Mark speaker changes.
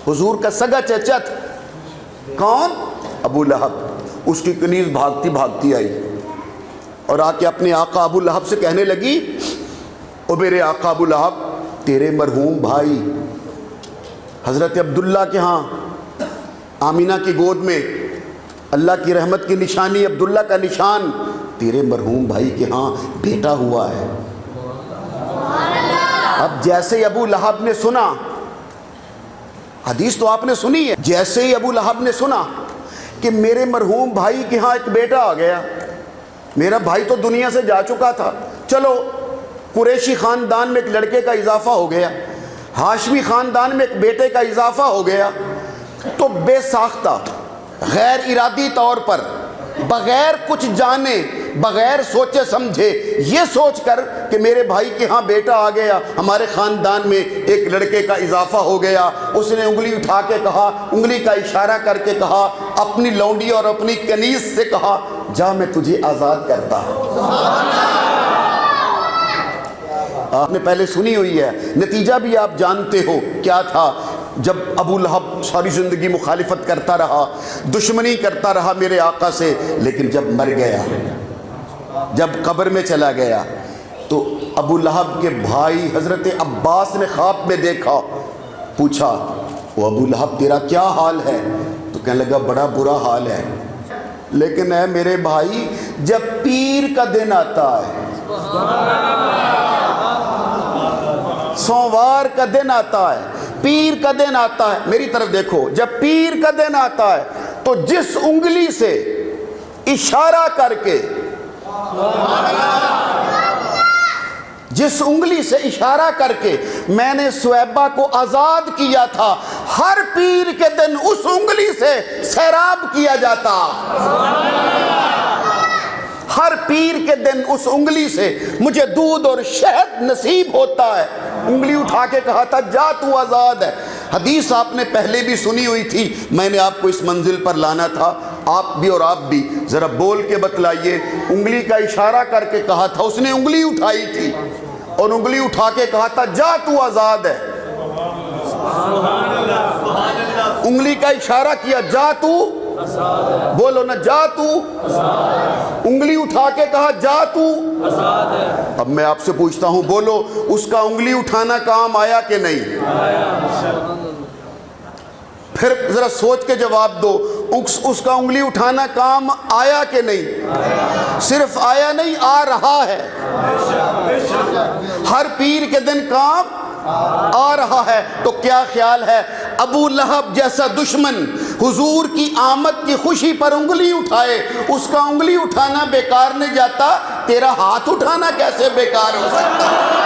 Speaker 1: हुजूर का सगा चचा था। कौन? अबू लहब। उसकी कनीज भागती भागती आई और आके अपने आका अबू लहब से कहने लगी, ओ मेरे आका अबू लहब, तेरे मरहूम भाई हज़रत अब्दुल्ला के यहाँ आमीना की गोद में अल्लाह की रहमत की निशानी अब्दुल्ला का निशान, तेरे मरहूम भाई के यहाँ बेटा हुआ है। अब जैसे ही अबू लहब ने सुना, हदीस तो आपने सुनी है, जैसे ही अबू लहब ने सुना कि मेरे मरहूम भाई के यहाँ एक बेटा आ गया, मेरा भाई तो दुनिया से जा चुका था, चलो कुरैशी ख़ानदान में एक लड़के का इजाफा हो गया, हाशमी ख़ानदान में एक बेटे का इजाफा हो गया, तो बेसाख्ता गैर इरादी तौर पर बग़ैर कुछ जाने बग़ैर सोचे समझे ये सोच कर कि मेरे भाई के यहाँ बेटा आ गया, हमारे ख़ानदान में एक लड़के का इजाफा हो गया, उसने उंगली उठा के कहा, उंगली का इशारा करके कहा, अपनी लौंडी और अपनी कनीज से कहा, जा मैं तुझे आज़ाद करता हूँ। आपने पहले सुनी हुई है, नतीजा भी आप जानते हो क्या था। जब अबू लहब सारी ज़िंदगी मुखालिफत करता रहा, दुश्मनी करता रहा मेरे आका से, लेकिन जब मर गया, जब कब्र में चला गया, तो अबू लहब के भाई हज़रत अब्बास ने ख्वाब में देखा, पूछा, वो अबू लहब तेरा क्या हाल है? तो कहने लगा बड़ा बुरा हाल है, लेकिन है मेरे भाई जब पीर का दिन आता है, सोमवार का दिन आता है, पीर का दिन आता है, मेरी तरफ देखो, जब पीर का दिन आता है तो जिस उंगली से इशारा करके, जिस उंगली से इशारा करके मैंने सुएबा को आज़ाद किया था, हर पीर के दिन उस उंगली से सैराब किया जाता। हर पीर के दिन उस उंगली से मुझे दूध और शहद नसीब होता है। उंगली उठा के कहा था, जा तू आज़ाद है। हदीस आपने पहले भी सुनी हुई थी, मैंने आपको इस मंजिल पर लाना था, आप भी और आप भी ज़रा बोल के बतलाइए। उंगली का इशारा करके कहा था, उसने उंगली उठाई थी और उंगली उठा के कहा था, जा तू आज़ाद है। उंगली का इशारा किया, जा तू, बोलो ना, जा तू। उंगली उठा के कहा, जा तू। अब मैं आपसे पूछता हूं, बोलो उसका उंगली उठाना काम आया कि नहीं? फिर जरा सोच के जवाब दो, उसका उंगली उठाना काम आया कि नहीं? सिर्फ आया नहीं, आ रहा है। हर पीर के दिन काम आ रहा है। तो क्या ख्याल है, अबू लहब जैसा दुश्मन हुजूर की आमद की खुशी पर उंगली उठाए, उसका उंगली उठाना बेकार नहीं जाता, तेरा हाथ उठाना कैसे बेकार हो सकता है?